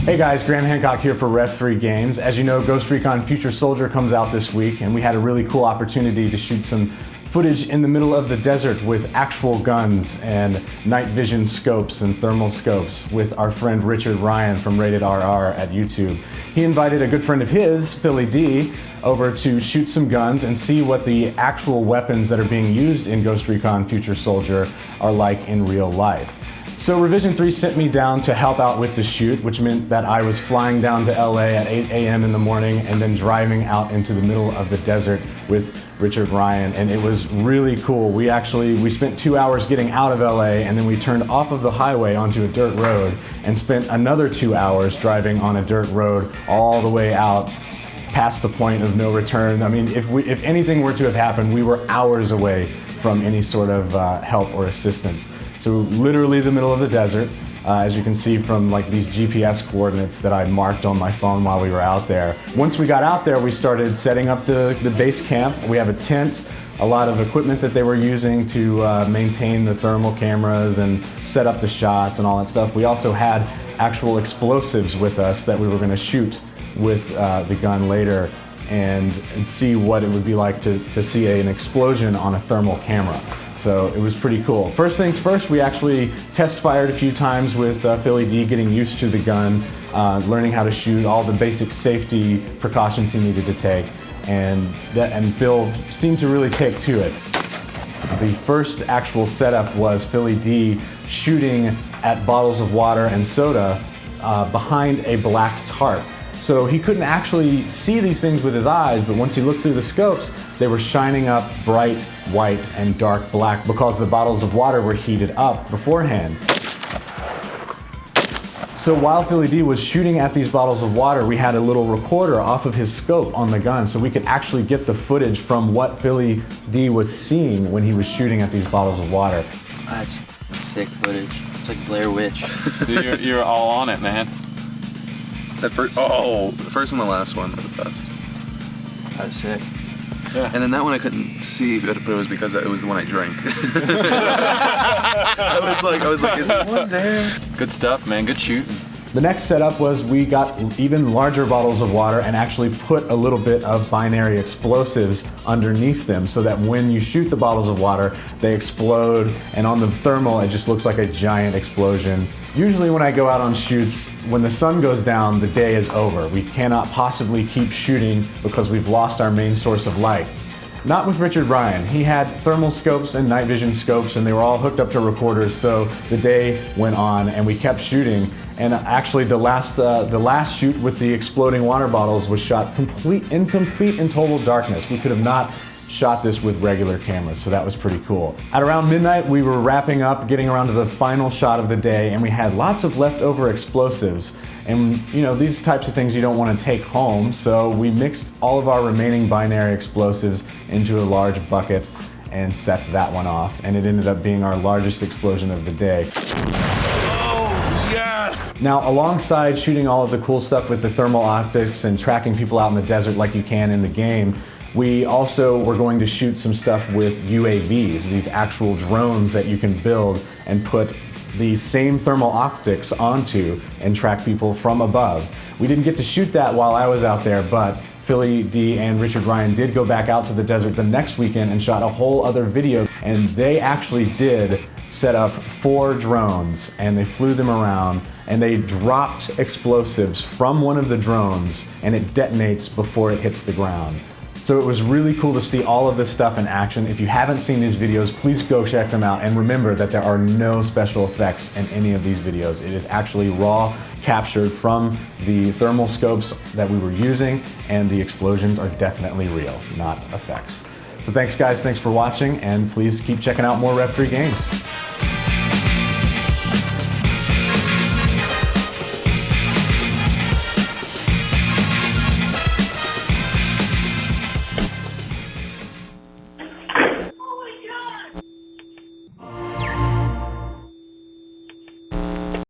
Hey guys, Graham Hancock here for Rev3 Games. As you know, Ghost Recon Future Soldier comes out this week, and we had a really cool opportunity to shoot some footage in the middle of the desert with actual guns and night vision scopes and thermal scopes with our friend Richard Ryan from Rated RR at YouTube. He invited a good friend of his, PhillyD, over to shoot some guns and see what the actual weapons that are being used in Ghost Recon Future Soldier are like in real life. So Revision 3 sent me down to help out with the shoot, which meant that I was flying down to LA at 8 a.m. in the morning and then driving out into the middle of the desert with Richard Ryan, and it was really cool. We spent 2 hours getting out of LA, and then we turned off of the highway onto a dirt road and spent another 2 hours driving on a dirt road all the way out past the point of no return. I mean, if anything were to have happened, we were hours away from any sort of help or assistance. So literally the middle of the desert, as you can see from like these GPS coordinates that I marked on my phone while we were out there. Once we got out there, we started setting up the base camp. We have a tent, a lot of equipment that they were using to maintain the thermal cameras and set up the shots and all that stuff. We also had actual explosives with us that we were going to shoot with the gun later and see what it would be like to see an explosion on a thermal camera. So it was pretty cool. First things first, we actually test fired a few times with PhillyD, getting used to the gun, learning how to shoot, all the basic safety precautions he needed to take, and Phil seemed to really take to it. The first actual setup was PhillyD shooting at bottles of water and soda behind a black tarp. So he couldn't actually see these things with his eyes, but once he looked through the scopes, they were shining up bright white and dark black because the bottles of water were heated up beforehand. So while PhillyD was shooting at these bottles of water, we had a little recorder off of his scope on the gun, so we could actually get the footage from what PhillyD was seeing when he was shooting at these bottles of water. That's sick footage. It's like Blair Witch. Dude, you're all on it, man. The first and the last one were the best. That was sick. Yeah. And then that one I couldn't see, but it was because it was the one I drank. I was like, is there one there? Good stuff, man. Good shooting. The next setup was we got even larger bottles of water and actually put a little bit of binary explosives underneath them so that when you shoot the bottles of water, they explode, and on the thermal, it just looks like a giant explosion. Usually when I go out on shoots, when the sun goes down, the day is over. We cannot possibly keep shooting because we've lost our main source of light. Not with Richard Ryan. He had thermal scopes and night vision scopes, and they were all hooked up to recorders, so the day went on and we kept shooting. And actually the last shoot with the exploding water bottles was shot in complete and total darkness. We could have not shot this with regular cameras, so that was pretty cool. At around midnight, we were wrapping up, getting around to the final shot of the day, and we had lots of leftover explosives. And you know, these types of things you don't want to take home, so we mixed all of our remaining binary explosives into a large bucket and set that one off, and it ended up being our largest explosion of the day. Now, alongside shooting all of the cool stuff with the thermal optics and tracking people out in the desert like you can in the game, we also were going to shoot some stuff with UAVs, these actual drones that you can build and put the same thermal optics onto and track people from above. We didn't get to shoot that while I was out there, but PhillyD and Richard Ryan did go back out to the desert the next weekend and shot a whole other video, and they actually did set up 4 drones, and they flew them around, and they dropped explosives from one of the drones, and it detonates before it hits the ground. So it was really cool to see all of this stuff in action. If you haven't seen these videos, please go check them out, and remember that there are no special effects in any of these videos. It is actually raw, captured from the thermal scopes that we were using, and the explosions are definitely real, not effects. So thanks guys, thanks for watching, and please keep checking out more Rev3 Games.